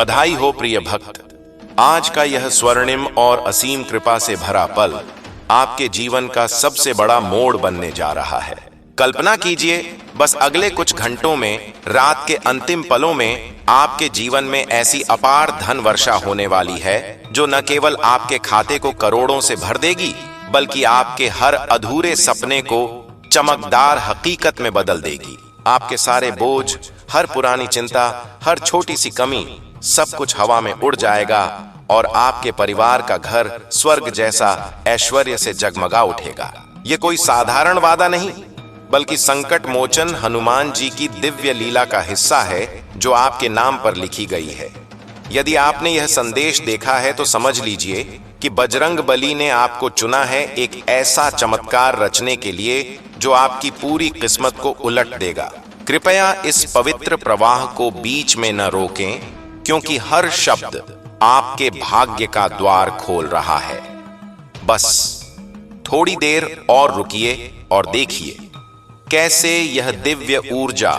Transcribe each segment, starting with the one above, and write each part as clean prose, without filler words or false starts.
बधाई हो प्रिय भक्त। आज का यह स्वर्णिम और असीम कृपा से भरा पल आपके जीवन का सबसे बड़ा मोड़ बनने जा रहा है। कल्पना कीजिए, बस अगले कुछ घंटों में, रात के अंतिम पलों में आपके जीवन में ऐसी अपार धन वर्षा होने वाली है जो न केवल आपके खाते को करोड़ों से भर देगी, बल्कि आपके हर अधूरे सपने को चमकदार हकीकत में बदल देगी। आपके सारे बोझ, हर पुरानी चिंता, हर छोटी सी कमी, सब कुछ हवा में उड़ जाएगा और आपके परिवार का घर स्वर्ग जैसा ऐश्वर्य से जगमगा उठेगा। ये कोई साधारण वादा नहीं, बल्कि संकट मोचन हनुमान जी की दिव्य लीला का हिस्सा है जो आपके नाम पर लिखी गई है। यदि आपने यह संदेश देखा है तो समझ लीजिए कि बजरंग बली ने आपको चुना है एक ऐसा चमत्कार रचने के लिए जो आपकी पूरी किस्मत को उलट देगा। कृपया इस पवित्र प्रवाह को बीच में न रोकें, क्योंकि हर शब्द आपके भाग्य का द्वार खोल रहा है। बस थोड़ी देर और रुकिए और देखिए कैसे यह दिव्य ऊर्जा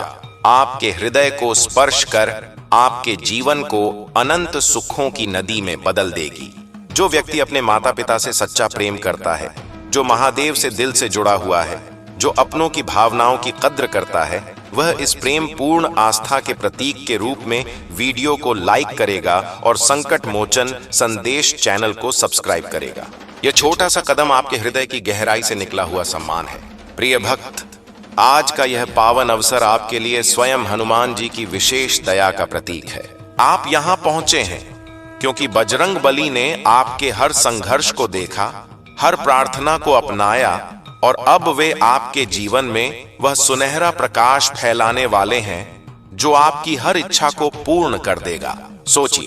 आपके हृदय को स्पर्श कर आपके जीवन को अनंत सुखों की नदी में बदल देगी। जो व्यक्ति अपने माता पिता से सच्चा प्रेम करता है, जो महादेव से दिल से जुड़ा हुआ है, जो अपनों की भावनाओं की कद्र करता है, वह इस प्रेम पूर्ण आस्था के प्रतीक के रूप में वीडियो को लाइक करेगा और संकट मोचन संदेश चैनल को सब्सक्राइब करेगा। यह छोटा सा कदम आपके हृदय की गहराई से निकला हुआ सम्मान है। प्रिय भक्त, आज का यह पावन अवसर आपके लिए स्वयं हनुमान जी की विशेष दया का प्रतीक है। आप यहाँ पहुंचे हैं क्योंकि बजरंग बली ने आपके हर संघर्ष को देखा, हर प्रार्थना को अपनाया और अब वे आपके जीवन में वह सुनहरा प्रकाश फैलाने वाले हैं जो आपकी हर इच्छा को पूर्ण कर देगा। सोचिए,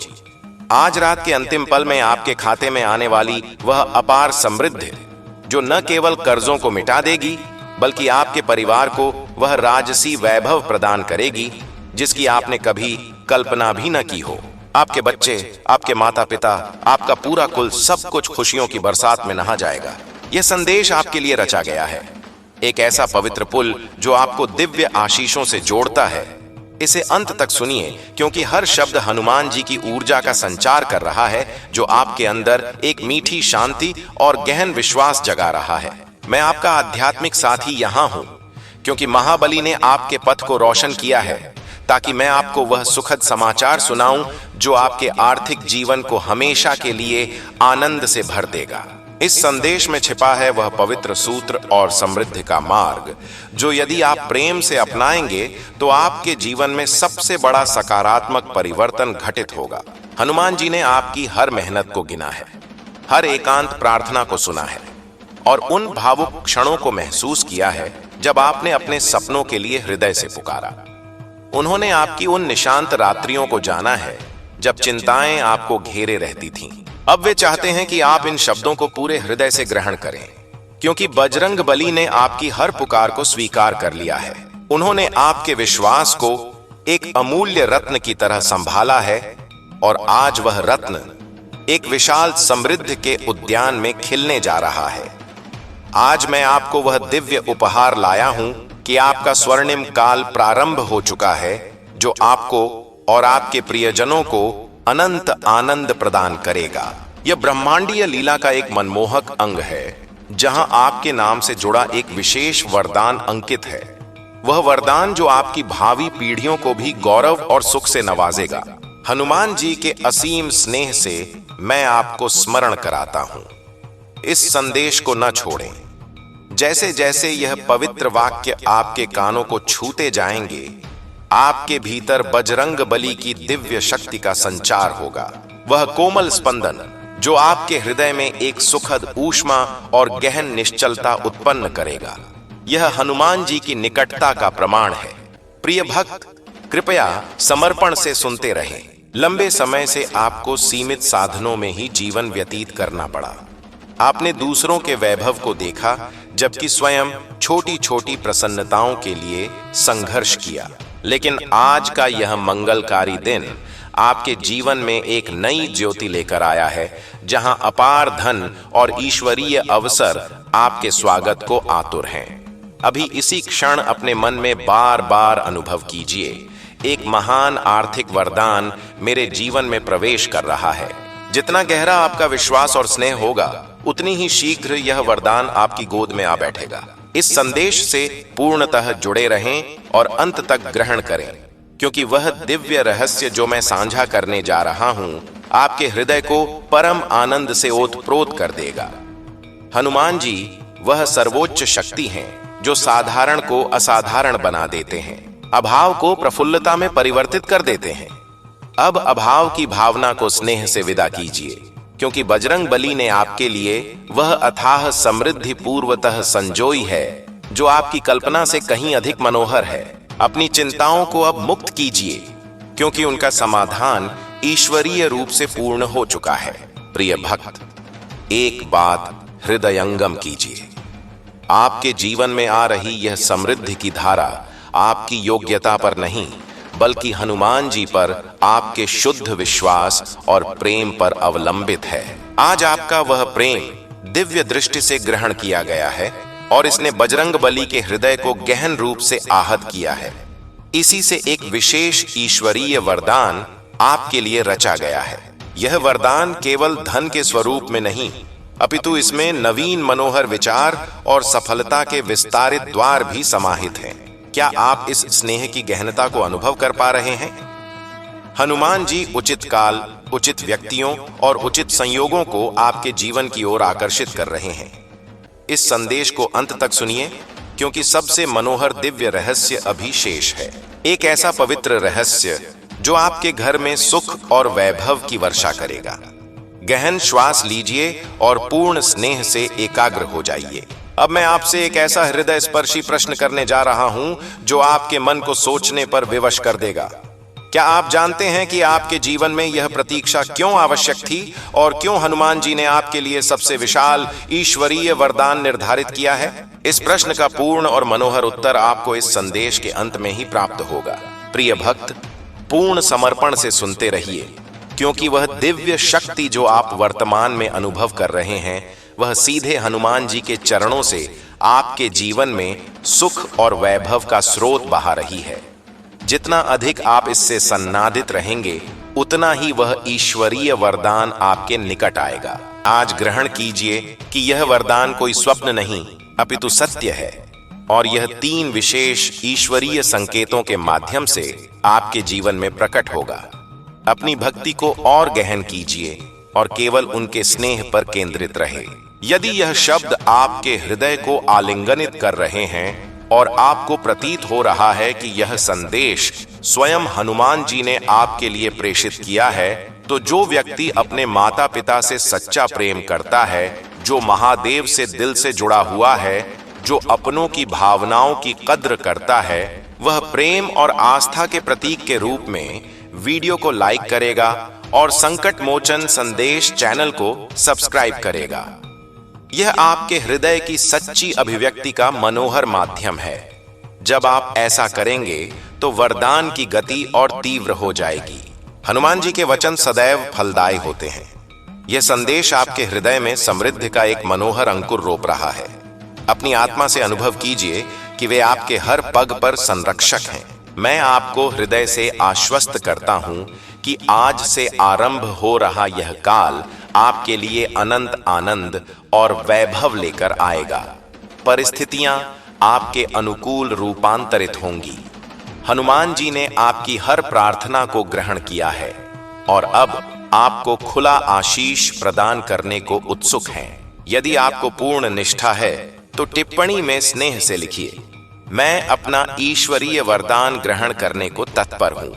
आज रात के अंतिम पल में आपके खाते में आने वाली वह अपार समृद्धि जो न केवल कर्जों को मिटा देगी, बल्कि आपके परिवार को वह राजसी वैभव प्रदान करेगी जिसकी आपने कभी कल्पना भी न की हो। आपके बच्चे, आपके माता पिता, आपका पूरा कुल, सब कुछ खुशियों की बरसात में नहा जाएगा। यह संदेश आपके लिए रचा गया है, एक ऐसा पवित्र पुल जो आपको दिव्य आशीषों से जोड़ता है। इसे अंत तक सुनिए, क्योंकि हर शब्द हनुमान जी की ऊर्जा का संचार कर रहा है जो आपके अंदर एक मीठी शांति और गहन विश्वास जगा रहा है। मैं आपका आध्यात्मिक साथी यहाँ हूँ क्योंकि महाबली ने आपके पथ को रोशन किया है, ताकि मैं आपको वह सुखद समाचार सुनाऊं जो आपके आर्थिक जीवन को हमेशा के लिए आनंद से भर देगा। इस संदेश में छिपा है वह पवित्र सूत्र और समृद्धि का मार्ग जो यदि आप प्रेम से अपनाएंगे तो आपके जीवन में सबसे बड़ा सकारात्मक परिवर्तन घटित होगा। हनुमान जी ने आपकी हर मेहनत को गिना है, हर एकांत प्रार्थना को सुना है और उन भावुक क्षणों को महसूस किया है जब आपने अपने सपनों के लिए हृदय से पुकारा। उन्होंने आपकी उन निशांत रात्रियों को जाना है जब चिंताएं आपको घेरे रहती थीं। अब वे चाहते हैं कि आप इन शब्दों को पूरे हृदय से ग्रहण करें, क्योंकि बजरंग बली ने आपकी हर पुकार को स्वीकार कर लिया है। उन्होंने आपके विश्वास को एक अमूल्य रत्न की तरह संभाला है और आज वह रत्न एक विशाल समृद्धि के उद्यान में खिलने जा रहा है। आज मैं आपको वह दिव्य उपहार लाया हूं कि आपका स्वर्णिम काल प्रारंभ हो चुका है जो आपको और आपके प्रियजनों को अनंत आनंद प्रदान करेगा। यह ब्रह्मांडीय लीला का एक मनमोहक अंग है जहां आपके नाम से जुड़ा एक विशेष वरदान अंकित है। वह वरदान जो आपकी भावी पीढ़ियों को भी गौरव और सुख से नवाजेगा। हनुमान जी के असीम स्नेह से मैं आपको स्मरण कराता हूं, इस संदेश को न छोड़ें। जैसे जैसे यह पवित्र वाक्य आपके कानों को छूते जाएंगे, आपके भीतर बजरंग बली की दिव्य शक्ति का संचार होगा। वह कोमल स्पंदन जो आपके हृदय में एक सुखद ऊष्मा और गहन निश्चलता उत्पन्न करेगा। यह हनुमान जी की निकटता का प्रमाण है। प्रिय भक्त, कृपया समर्पण से सुनते रहें। लंबे समय से आपको सीमित साधनों में ही जीवन व्यतीत करना पड़ा। आपने दूसरों के वैभव को देखा, जबकि स्वयं छोटी छोटी प्रसन्नताओं के लिए संघर्ष किया। लेकिन आज का यह मंगलकारी दिन आपके जीवन में एक नई ज्योति लेकर आया है, जहां अपार धन और ईश्वरीय अवसर आपके स्वागत को आतुर हैं। अभी इसी क्षण अपने मन में बार बार अनुभव कीजिए, एक महान आर्थिक वरदान मेरे जीवन में प्रवेश कर रहा है। जितना गहरा आपका विश्वास और स्नेह होगा, उतनी ही शीघ्र यह वरदान आपकी गोद में आ बैठेगा। इस संदेश से पूर्णतः जुड़े रहें और अंत तक ग्रहण करें, क्योंकि वह दिव्य रहस्य जो मैं साझा करने जा रहा हूं, आपके हृदय को परम आनंद से ओतप्रोत कर देगा। हनुमान जी वह सर्वोच्च शक्ति हैं जो साधारण को असाधारण बना देते हैं, अभाव को प्रफुल्लता में परिवर्तित कर देते हैं। अब अभाव की भावना को स्नेह से विदा कीजिए, क्योंकि बजरंग बली ने आपके लिए वह अथाह समृद्धि पूर्वतः संजोई है जो आपकी कल्पना से कहीं अधिक मनोहर है। अपनी चिंताओं को अब मुक्त कीजिए, क्योंकि उनका समाधान ईश्वरीय रूप से पूर्ण हो चुका है। प्रिय भक्त, एक बात हृदयंगम कीजिए। आपके जीवन में आ रही यह समृद्धि की धारा आपकी योग्यता पर नहीं, बल्कि हनुमान जी पर आपके शुद्ध विश्वास और प्रेम पर अवलंबित है। आज आपका वह प्रेम दिव्य दृष्टि से ग्रहण किया गया है और इसने बजरंग बली के हृदय को गहन रूप से आहत किया है। इसी से एक विशेष ईश्वरीय वरदान आपके लिए रचा गया है। यह वरदान केवल धन के स्वरूप में नहीं, अपितु इसमें नवीन मनोहर विचार और सफलता के विस्तारित द्वार भी समाहित हैं। क्या आप इस स्नेह की गहनता को अनुभव कर पा रहे हैं? हनुमान जी उचित काल, उचित व्यक्तियों और उचित संयोगों को आपके जीवन की ओर आकर्षित कर रहे हैं। इस संदेश को अंत तक सुनिए, क्योंकि सबसे मनोहर दिव्य रहस्य अभी शेष है। एक ऐसा पवित्र रहस्य जो आपके घर में सुख और वैभव की वर्षा करेगा। गहन श्वास लीजिए और पूर्ण स्नेह से एकाग्र हो जाइए। अब मैं आपसे एक ऐसा हृदय स्पर्शी प्रश्न करने जा रहा हूं जो आपके मन को सोचने पर विवश कर देगा। क्या आप जानते हैं कि आपके जीवन में यह प्रतीक्षा क्यों आवश्यक थी और क्यों हनुमान जी ने आपके लिए सबसे विशाल ईश्वरीय वरदान निर्धारित किया है? इस प्रश्न का पूर्ण और मनोहर उत्तर आपको इस संदेश के अंत में ही प्राप्त होगा। प्रिय भक्त, पूर्ण समर्पण से सुनते रहिए, क्योंकि वह दिव्य शक्ति जो आप वर्तमान में अनुभव कर रहे हैं, वह सीधे हनुमान जी के चरणों से आपके जीवन में सुख और वैभव का स्रोत बहा रही है। जितना अधिक आप इससे सन्नादित रहेंगे, उतना ही वह ईश्वरीय वरदान आपके निकट आएगा। आज ग्रहण कीजिए कि यह वरदान कोई स्वप्न नहीं, अपितु सत्य है, और यह 3 विशेष ईश्वरीय संकेतों के माध्यम से आपके जीवन में प्रकट होगा। अपनी भक्ति को और गहन कीजिए और केवल उनके स्नेह पर केंद्रित रहे। यदि यह शब्द आपके हृदय को आलिंगनित कर रहे हैं और आपको प्रतीत हो रहा है कि यह संदेश स्वयं हनुमान जी ने आपके लिए प्रेषित किया है, तो जो व्यक्ति अपने माता पिता से सच्चा प्रेम करता है, जो महादेव से दिल से जुड़ा हुआ है, जो अपनों की भावनाओं की कद्र करता है, वह प्रेम और आस्था के प्रतीक के रूप में वीडियो को लाइक करेगा और संकट मोचन संदेश चैनल को सब्सक्राइब करेगा। यह आपके हृदय की सच्ची अभिव्यक्ति का मनोहर माध्यम है। जब आप ऐसा करेंगे तो वरदान की गति और तीव्र हो जाएगी। हनुमान जी के वचन सदैव फलदायी होते हैं। यह संदेश आपके हृदय में समृद्धि का एक मनोहर अंकुर रोप रहा है। अपनी आत्मा से अनुभव कीजिए कि वे आपके हर पग पर संरक्षक हैं। मैं आपको हृदय से आश्वस्त करता हूं कि आज से आरंभ हो रहा यह काल आपके लिए अनंत आनंद और वैभव लेकर आएगा। परिस्थितियां आपके अनुकूल रूपांतरित होंगी। हनुमान जी ने आपकी हर प्रार्थना को ग्रहण किया है और अब आपको खुला आशीष प्रदान करने को उत्सुक हैं। यदि आपको पूर्ण निष्ठा है तो टिप्पणी में स्नेह से लिखिए, मैं अपना ईश्वरीय वरदान ग्रहण करने को तत्पर हूं।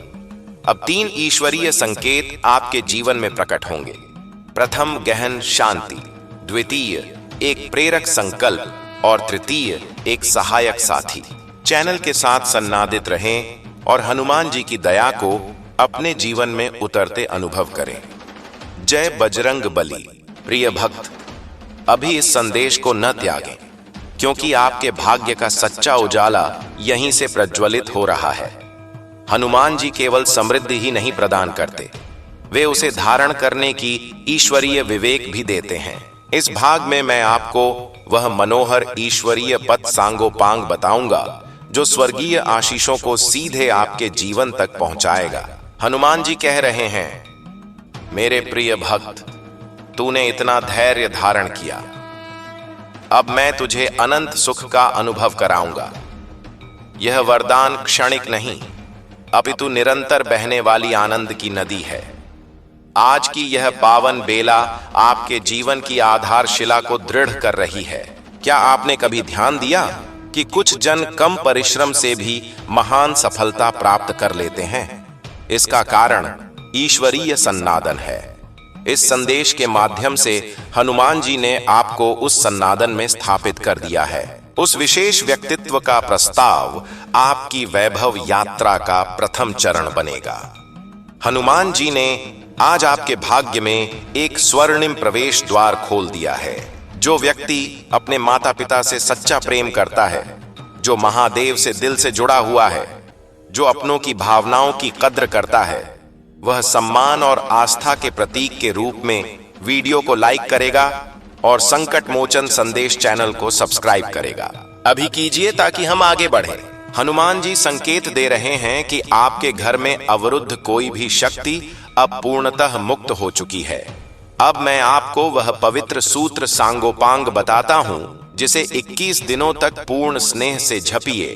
अब 3 ईश्वरीय संकेत आपके जीवन में प्रकट होंगे। प्रथम, गहन शांति। द्वितीय, एक प्रेरक संकल्प। और तृतीय, एक सहायक साथी। चैनल के साथ सन्नादित रहें और हनुमान जी की दया को अपने जीवन में उतरते अनुभव करें। जय बजरंग बली। प्रिय भक्त, अभी इस संदेश को न त्यागें, क्योंकि आपके भाग्य का सच्चा उजाला यहीं से प्रज्वलित हो रहा है। हनुमान जी केवल समृद्धि ही नहीं प्रदान करते, वे उसे धारण करने की ईश्वरीय विवेक भी देते हैं। इस भाग में मैं आपको वह मनोहर ईश्वरीय पथ सांगोपांग बताऊंगा जो स्वर्गीय आशीषों को सीधे आपके जीवन तक पहुंचाएगा। हनुमान जी कह रहे हैं, मेरे प्रिय भक्त, तूने इतना धैर्य धारण किया, अब मैं तुझे अनंत सुख का अनुभव कराऊंगा। यह वरदान क्षणिक नहीं, अपितु निरंतर बहने वाली आनंद की नदी है। आज की यह पावन बेला आपके जीवन की आधारशिला को दृढ़ कर रही है। क्या आपने कभी ध्यान दिया कि कुछ जन कम परिश्रम से भी महान सफलता प्राप्त कर लेते हैं? इसका कारण ईश्वरीय सन्नादन है। इस संदेश के माध्यम से हनुमान जी ने आपको उस सन्नादन में स्थापित कर दिया है। उस विशेष व्यक्तित्व का प्रस्ताव आपकी वैभव यात्रा का प्रथम चरण बनेगा। हनुमान जी ने आज आपके भाग्य में एक स्वर्णिम प्रवेश द्वार खोल दिया है। जो व्यक्ति अपने माता पिता से सच्चा प्रेम करता है, जो महादेव से दिल से जुड़ा हुआ है, जो अपनों की भावनाओं की कद्र करता है, वह सम्मान और आस्था के प्रतीक के रूप में वीडियो को लाइक करेगा और संकट मोचन संदेश चैनल को सब्सक्राइब करेगा। अभी कीजिए ताकि हम आगे बढ़ें। हनुमान जी संकेत दे रहे हैं कि आपके घर में अवरुद्ध कोई भी शक्ति अब पूर्णतः मुक्त हो चुकी है। अब मैं आपको वह पवित्र सूत्र सांगोपांग बताता हूं, जिसे 21 दिनों तक पूर्ण स्नेह से झपिए।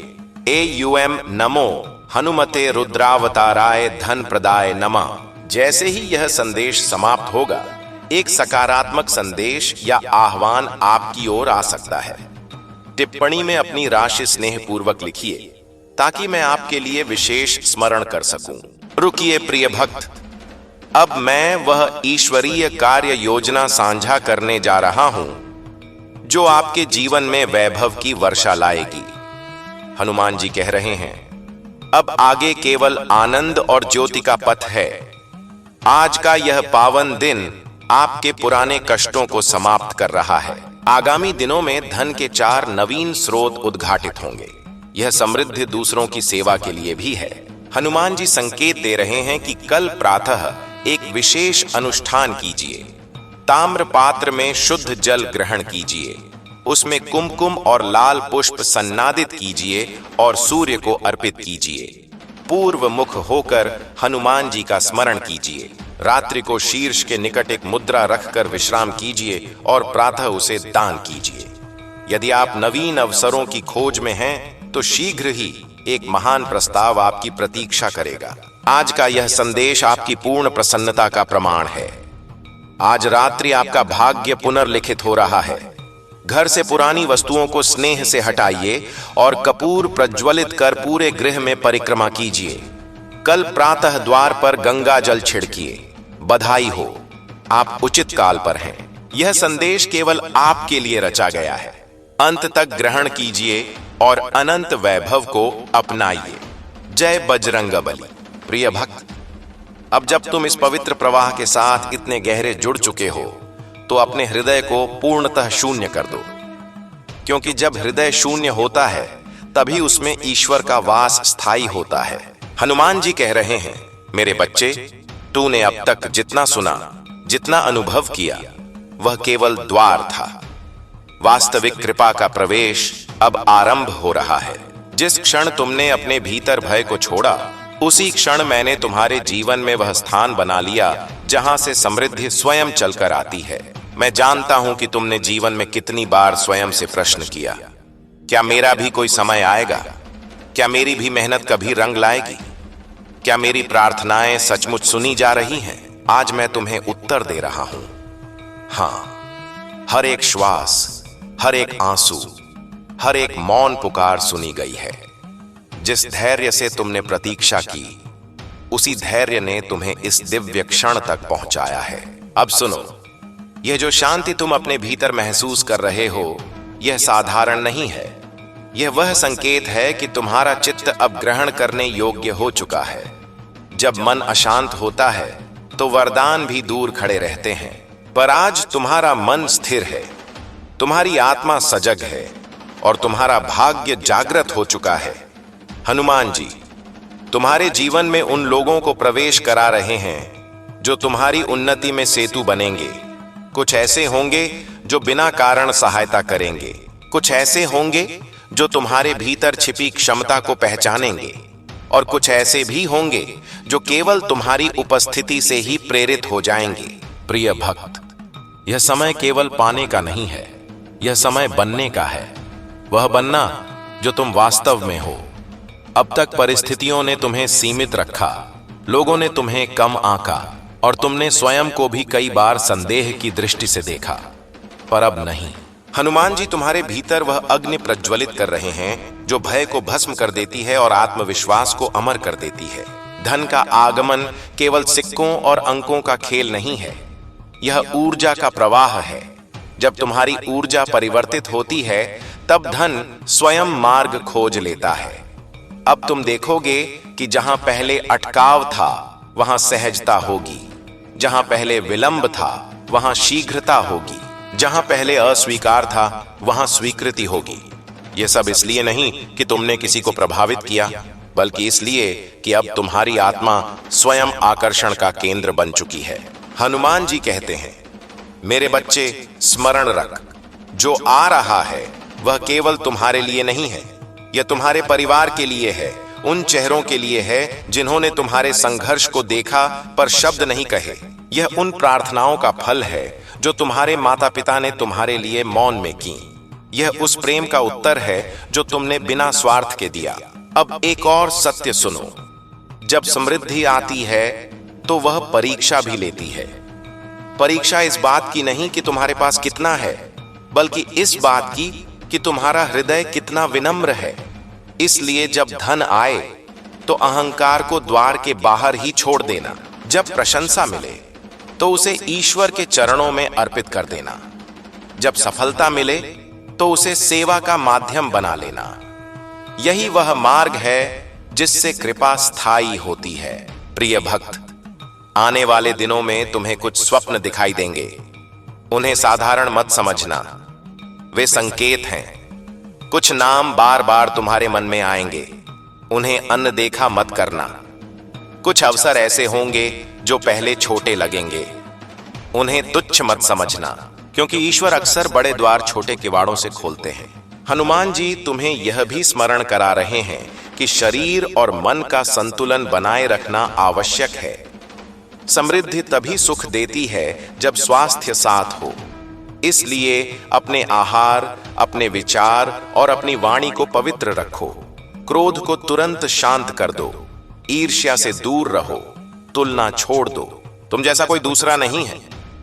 AUM नमो हनुमते रुद्रावताराय धन प्रदाय नमः। जैसे ही यह संदेश समाप्त होगा, एक सकारात्मक संदेश या आह्वान आपकी ओर आ सकता है। टिप्पणी में अपनी राशि स्नेह पूर्वक लिखिए ताकि मैं आपके लिए विशेष स्मरण कर सकूं। रुकिए प्रिय भक्त, अब मैं वह ईश्वरीय कार्य योजना साझा करने जा रहा हूं जो आपके जीवन में वैभव की वर्षा लाएगी। हनुमान जी कह रहे हैं, अब आगे केवल आनंद और ज्योति का पथ है। आज का यह पावन दिन आपके पुराने कष्टों को समाप्त कर रहा है। आगामी दिनों में धन के 4 नवीन स्रोत उद्घाटित होंगे। यह समृद्धि दूसरों की सेवा के लिए भी है। हनुमान जी संकेत दे रहे हैं कि कल प्रातः एक विशेष अनुष्ठान कीजिए। ताम्र पात्र में शुद्ध जल ग्रहण कीजिए, उसमें कुमकुम और लाल पुष्प सन्नादित कीजिए और सूर्य को अर्पित कीजिए। पूर्व मुख होकर हनुमान जी का स्मरण कीजिए। रात्रि को शीर्ष के निकट एक मुद्रा रखकर विश्राम कीजिए और प्रातः उसे दान कीजिए। यदि आप नवीन अवसरों की खोज में हैं, तो शीघ्र ही एक महान प्रस्ताव आपकी प्रतीक्षा करेगा। आज का यह संदेश आपकी पूर्ण प्रसन्नता का प्रमाण है। आज रात्रि आपका भाग्य पुनर्लिखित हो रहा है। घर से पुरानी वस्तुओं को स्नेह से हटाइए और कपूर प्रज्वलित कर पूरे गृह में परिक्रमा कीजिए। कल प्रातः द्वार पर गंगा जल छिड़किए। बधाई हो, आप उचित काल पर हैं। यह संदेश केवल आपके लिए रचा गया है। अंत तक ग्रहण कीजिए और अनंत वैभव को अपनाइए। जय बजरंगबली। प्रिय भक्त, अब जब तुम इस पवित्र प्रवाह के साथ इतने गहरे जुड़ चुके हो, तो अपने हृदय को पूर्णतः शून्य कर दो, क्योंकि जब हृदय शून्य होता है तभी उसमें ईश्वर का वास स्थायी होता है। हनुमान जी कह रहे हैं, मेरे बच्चे, तूने अब तक जितना सुना, जितना अनुभव किया, वह केवल द्वार था। वास्तविक कृपा का प्रवेश अब आरंभ हो रहा है। जिस क्षण तुमने अपने भीतर भय को छोड़ा, उसी क्षण मैंने तुम्हारे जीवन में वह स्थान बना लिया जहां से समृद्धि स्वयं चलकर आती है। मैं जानता हूं कि तुमने जीवन में कितनी बार स्वयं से प्रश्न किया, क्या मेरा भी कोई समय आएगा? क्या मेरी भी मेहनत कभी रंग लाएगी? क्या मेरी प्रार्थनाएं सचमुच सुनी जा रही हैं? आज मैं तुम्हें उत्तर दे रहा हूं। हाँ, हर एक श्वास, हर एक आंसू, हर एक मौन पुकार सुनी गई है। जिस धैर्य से तुमने प्रतीक्षा की, उसी धैर्य ने तुम्हें इस दिव्य क्षण तक पहुंचाया है। अब सुनो, यह जो शांति तुम अपने भीतर महसूस कर रहे हो, यह साधारण नहीं है। यह वह संकेत है कि तुम्हारा चित्त अब ग्रहण करने योग्य हो चुका है। जब मन अशांत होता है तो वरदान भी दूर खड़े रहते हैं, पर आज तुम्हारा मन स्थिर है, तुम्हारी आत्मा सजग है और तुम्हारा भाग्य जागृत हो चुका है। हनुमान जी तुम्हारे जीवन में उन लोगों को प्रवेश करा रहे हैं जो तुम्हारी उन्नति में सेतु बनेंगे। कुछ ऐसे होंगे जो बिना कारण सहायता करेंगे, कुछ ऐसे होंगे जो तुम्हारे भीतर छिपी क्षमता को पहचानेंगे, और कुछ ऐसे भी होंगे जो केवल तुम्हारी उपस्थिति से ही प्रेरित हो जाएंगे। प्रिय भक्त, यह समय केवल पाने का नहीं है, यह समय बनने का है। वह बनना जो तुम वास्तव में हो। अब तक परिस्थितियों ने तुम्हें सीमित रखा, लोगों ने तुम्हें कम आंका, और तुमने स्वयं को भी कई बार संदेह की दृष्टि से देखा, पर अब नहीं। हनुमान जी तुम्हारे भीतर वह अग्नि प्रज्वलित कर रहे हैं जो भय को भस्म कर देती है और आत्मविश्वास को अमर कर देती है। धन का आगमन केवल सिक्कों और अंकों का खेल नहीं है, यह ऊर्जा का प्रवाह है। जब तुम्हारी ऊर्जा परिवर्तित होती है, तब धन स्वयं मार्ग खोज लेता है। अब तुम देखोगे कि जहां पहले अटकाव था, वहां सहजता होगी। जहां पहले विलंब था, वहां शीघ्रता होगी। जहां पहले अस्वीकार था, वहां स्वीकृति होगी। यह सब इसलिए नहीं कि तुमने किसी को प्रभावित किया, बल्कि इसलिए कि अब तुम्हारी आत्मा स्वयं आकर्षण का केंद्र बन चुकी है। हनुमान जी कहते हैं, मेरे बच्चे स्मरण रख, जो आ रहा है वह केवल तुम्हारे लिए नहीं है, यह तुम्हारे परिवार के लिए है, उन चेहरों के लिए है जिन्होंने तुम्हारे संघर्ष को देखा पर शब्द नहीं कहे। यह उन प्रार्थनाओं का फल है जो तुम्हारे माता पिता ने तुम्हारे लिए मौन में की। यह उस प्रेम का उत्तर है जो तुमने बिना स्वार्थ के दिया। अब एक और सत्य सुनो, जब समृद्धि आती है तो वह परीक्षा भी लेती है। परीक्षा इस बात की नहीं कि तुम्हारे पास कितना है, बल्कि इस बात की कि तुम्हारा हृदय कितना विनम्र है। इसलिए जब धन आए तो अहंकार को द्वार के बाहर ही छोड़ देना। जब प्रशंसा मिले तो उसे ईश्वर के चरणों में अर्पित कर देना। जब सफलता मिले तो उसे सेवा का माध्यम बना लेना। यही वह मार्ग है जिससे कृपा स्थायी होती है। प्रिय भक्त, आने वाले दिनों में तुम्हें कुछ स्वप्न दिखाई देंगे। उन्हें साधारण मत समझना, वे संकेत हैं। कुछ नाम बार बार तुम्हारे मन में आएंगे, उन्हें अनदेखा मत करना। कुछ अवसर ऐसे होंगे जो पहले छोटे लगेंगे, उन्हें तुच्छ मत समझना, क्योंकि ईश्वर अक्सर बड़े द्वार छोटे किवाड़ों से खोलते हैं। हनुमान जी तुम्हें यह भी स्मरण करा रहे हैं कि शरीर और मन का संतुलन बनाए रखना आवश्यक है। समृद्धि तभी सुख देती है जब स्वास्थ्य साथ हो। इसलिए अपने आहार, अपने विचार और अपनी वाणी को पवित्र रखो। क्रोध को तुरंत शांत कर दो, ईर्ष्या से दूर रहो, तुलना छोड़ दो। तुम जैसा कोई दूसरा नहीं है,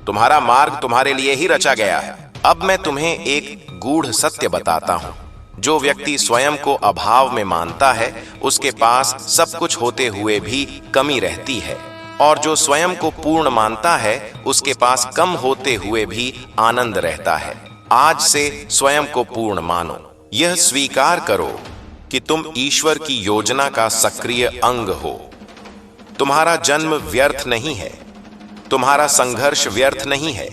तुम्हारा मार्ग तुम्हारे लिए ही रचा गया है। अब मैं तुम्हें एक गूढ़ सत्य बताता हूं। जो व्यक्ति स्वयं को अभाव में मानता है, उसके पास सब कुछ होते हुए भी कमी रहती है, और जो स्वयं को पूर्ण मानता है, उसके पास कम होते हुए भी आनंद रहता है। आज से स्वयं को पूर्ण मानो। यह स्वीकार करो कि तुम ईश्वर की योजना का सक्रिय अंग हो। तुम्हारा जन्म व्यर्थ नहीं है, तुम्हारा संघर्ष व्यर्थ नहीं है,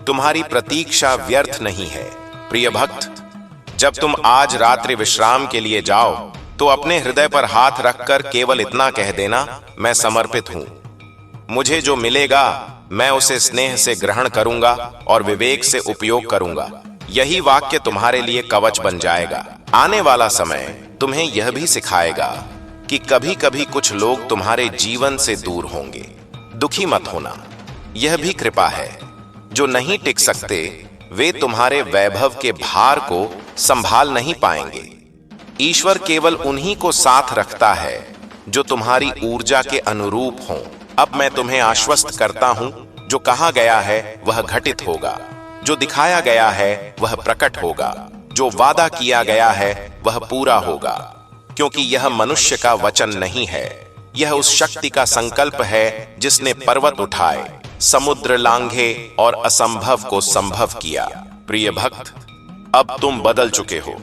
तुम्हारी प्रतीक्षा व्यर्थ नहीं है। प्रिय भक्त, जब तुम आज रात्रि विश्राम के लिए जाओ तो अपने हृदय पर हाथ रखकर केवल इतना कह देना, मैं समर्पित हूं। मुझे जो मिलेगा मैं उसे स्नेह से ग्रहण करूंगा और विवेक से उपयोग करूंगा। यही वाक्य तुम्हारे लिए कवच बन जाएगा। आने वाला समय तुम्हें यह भी सिखाएगा कि कभी कभी कुछ लोग तुम्हारे जीवन से दूर होंगे। दुखी मत होना, यह भी कृपा है। जो नहीं टिक सकते वे तुम्हारे वैभव के भार को संभाल नहीं पाएंगे। ईश्वर केवल उन्हीं को साथ रखता है जो तुम्हारी ऊर्जा के अनुरूप हों। अब मैं तुम्हें आश्वस्त करता हूं, जो कहा गया है वह घटित होगा, जो दिखाया गया है वह प्रकट होगा, जो वादा किया गया है वह पूरा होगा। क्योंकि यह मनुष्य का वचन नहीं है, यह उस शक्ति का संकल्प है जिसने पर्वत उठाए, समुद्र लांघे और असंभव को संभव किया। प्रिय भक्त, अब तुम बदल चुके हो।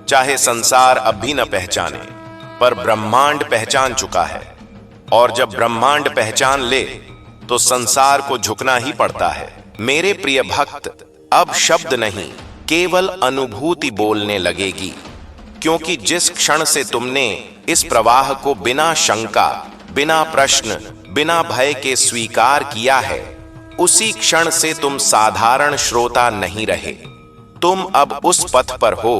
चाहे संसार अब भी न पहचाने, पर ब्रह्मांड पहचान चुका है, और जब ब्रह्मांड पहचान ले तो संसार को झुकना ही पड़ता है। मेरे प्रिय भक्त, अब शब्द नहीं, केवल अनुभूति बोलने लगेगी। क्योंकि जिस क्षण से तुमने इस प्रवाह को बिना शंका, बिना प्रश्न, बिना भय के स्वीकार किया है, उसी क्षण से तुम साधारण श्रोता नहीं रहे। तुम अब उस पथ पर हो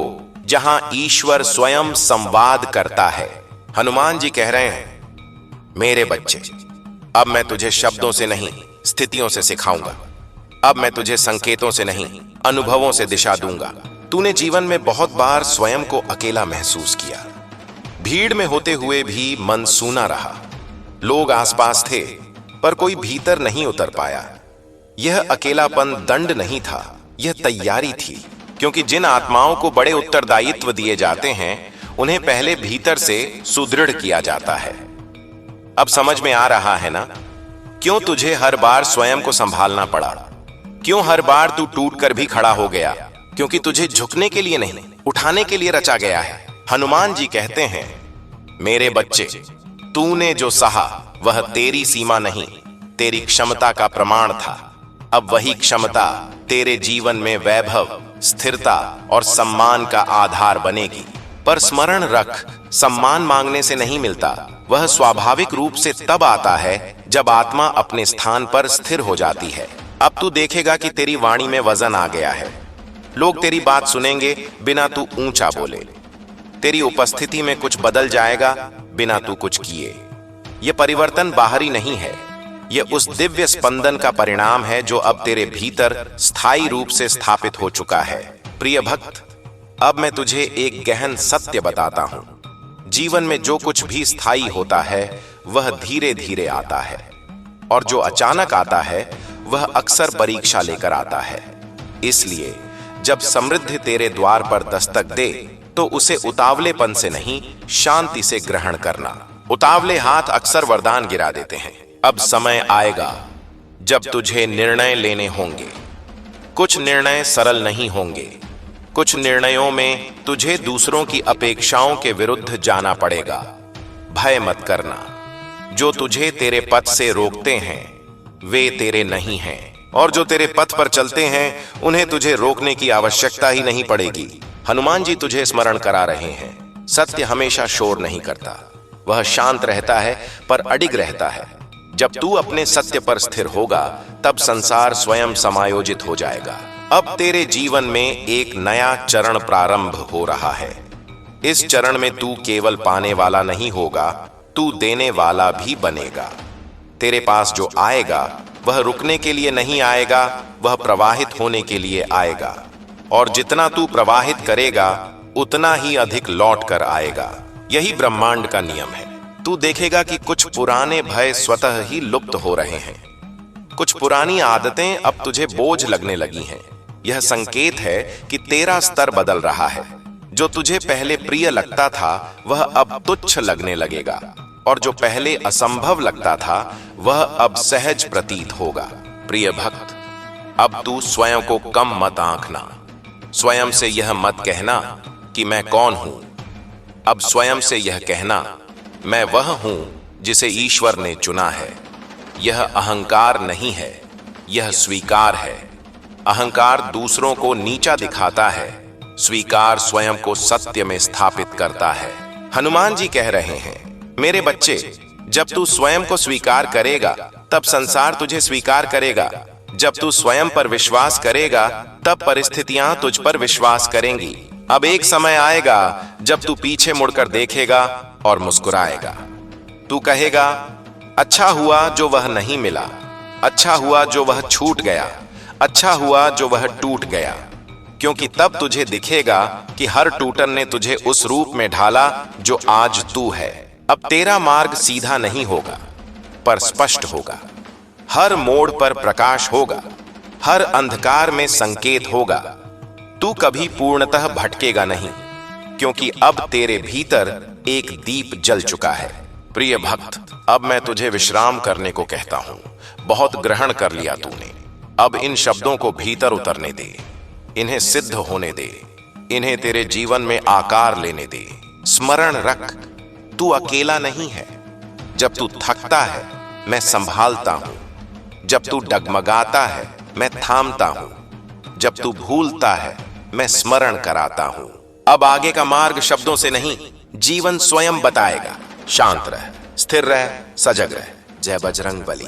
जहां ईश्वर स्वयं संवाद करता है। हनुमान जी कह रहे हैं, मेरे बच्चे, अब मैं तुझे शब्दों से नहीं, स्थितियों से सिखाऊंगा। अब मैं तुझे संकेतों से नहीं, अनुभवों से दिशा दूंगा। तूने जीवन में बहुत बार स्वयं को अकेला महसूस किया। भीड़ में होते हुए भी मन सूना रहा। लोग आसपास थे, पर कोई भीतर नहीं उतर पाया। यह अकेलापन दंड नहीं था, यह तैयारी थी। क्योंकि जिन आत्माओं को बड़े उत्तरदायित्व दिए जाते हैं, उन्हें पहले भीतर से सुदृढ़ किया जाता है। अब समझ में आ रहा है ना, क्यों तुझे हर बार स्वयं को संभालना पड़ा? क्यों हर बार तू टूट कर भी खड़ा हो गया? क्योंकि तुझे झुकने के लिए नहीं, उठाने के लिए रचा गया है। हनुमान जी कहते हैं, मेरे बच्चे, तूने जो सहा वह तेरी सीमा नहीं, तेरी क्षमता का प्रमाण था। अब वही क्षमता तेरे जीवन में वैभव, स्थिरता और सम्मान का आधार बनेगी। पर स्मरण रख, सम्मान मांगने से नहीं मिलता। वह स्वाभाविक रूप से तब आता है जब आत्मा अपने स्थान पर स्थिर हो जाती है। अब तू देखेगा कि तेरी वाणी में वजन आ गया है। लोग तेरी बात सुनेंगे बिना तू ऊंचा बोले। तेरी उपस्थिति में कुछ बदल जाएगा बिना तू कुछ किए। यह परिवर्तन बाहरी नहीं है, यह उस दिव्य स्पंदन का परिणाम है जो अब तेरे भीतर स्थायी रूप से स्थापित हो चुका है। प्रिय भक्त, अब मैं तुझे एक गहन सत्य बताता हूं। जीवन में जो कुछ भी स्थायी होता है वह धीरे धीरे आता है, और जो अचानक आता है वह अक्सर परीक्षा लेकर आता है। इसलिए जब समृद्धि तेरे द्वार पर दस्तक दे तो उसे उतावलेपन से नहीं, शांति से ग्रहण करना। उतावले हाथ अक्सर वरदान गिरा देते हैं। अब समय आएगा जब तुझे निर्णय लेने होंगे। कुछ निर्णय सरल नहीं होंगे। कुछ निर्णयों में तुझे दूसरों की अपेक्षाओं के विरुद्ध जाना पड़ेगा। भय मत करना। जो तुझे तेरे पथ से रोकते हैं वे तेरे नहीं हैं, और जो तेरे पथ पर चलते हैं उन्हें तुझे रोकने की आवश्यकता ही नहीं पड़ेगी। हनुमान जी तुझे स्मरण करा रहे हैं, सत्य हमेशा शोर नहीं करता। वह शांत रहता है पर अडिग रहता है। जब तू अपने सत्य पर स्थिर होगा तब संसार स्वयं समायोजित हो जाएगा। अब तेरे जीवन में एक नया चरण प्रारंभ हो रहा है। इस चरण में तू केवल पाने वाला नहीं होगा, तू देने वाला भी बनेगा। तेरे पास जो आएगा वह रुकने के लिए नहीं आएगा, वह प्रवाहित होने के लिए आएगा। और जितना तू प्रवाहित करेगा उतना ही अधिक लौट कर आएगा। यही ब्रह्मांड का नियम है। तू देखेगा कि कुछ पुराने भय स्वतः ही लुप्त हो रहे हैं। कुछ पुरानी आदतें अब तुझे बोझ लगने लगी हैं। यह संकेत है कि तेरा स्तर बदल रहा है। जो तुझे पहले प्रिय लगता था वह अब तुच्छ लगने लगेगा, और जो पहले असंभव लगता था वह अब सहज प्रतीत होगा। प्रिय भक्त, अब तू स्वयं को कम मत आंकना। स्वयं से यह मत कहना कि मैं कौन हूं। अब स्वयं से यह कहना, मैं वह हूं जिसे ईश्वर ने चुना है। यह अहंकार नहीं है, यह स्वीकार है। अहंकार दूसरों को नीचा दिखाता है, स्वीकार स्वयं को सत्य में स्थापित करता है। हनुमान जी कह रहे हैं, मेरे बच्चे, जब तू स्वयं को स्वीकार करेगा तब संसार तुझे स्वीकार करेगा। जब तू स्वयं पर विश्वास करेगा तब परिस्थितियां तुझ पर विश्वास करेंगी। अब एक समय आएगा जब तू पीछे मुड़कर देखेगा और मुस्कुराएगा। तू कहेगा, अच्छा हुआ जो वह नहीं मिला, अच्छा हुआ जो वह छूट गया, अच्छा हुआ जो वह टूट गया। क्योंकि तब तुझे दिखेगा कि हर टूटन ने तुझे उस रूप में ढाला जो आज तू है। अब तेरा मार्ग सीधा नहीं होगा पर स्पष्ट होगा। हर मोड़ पर प्रकाश होगा, हर अंधकार में संकेत होगा। तू कभी पूर्णतः भटकेगा नहीं, क्योंकि अब तेरे भीतर एक दीप जल चुका है। प्रिय भक्त, अब मैं तुझे विश्राम करने को कहता हूं। बहुत ग्रहण कर लिया तूने। अब इन शब्दों को भीतर उतरने दे, इन्हें सिद्ध होने दे, इन्हें तेरे जीवन में आकार लेने दे। स्मरण रख, तू अकेला नहीं है। जब तू थकता है मैं संभालता हूं। जब तू डगमगाता है मैं थामता हूं। जब तू भूलता है मैं स्मरण कराता हूं। अब आगे का मार्ग शब्दों से नहीं, जीवन स्वयं बताएगा। शांत रह, स्थिर रह, सजग रह। जय बजरंग बली।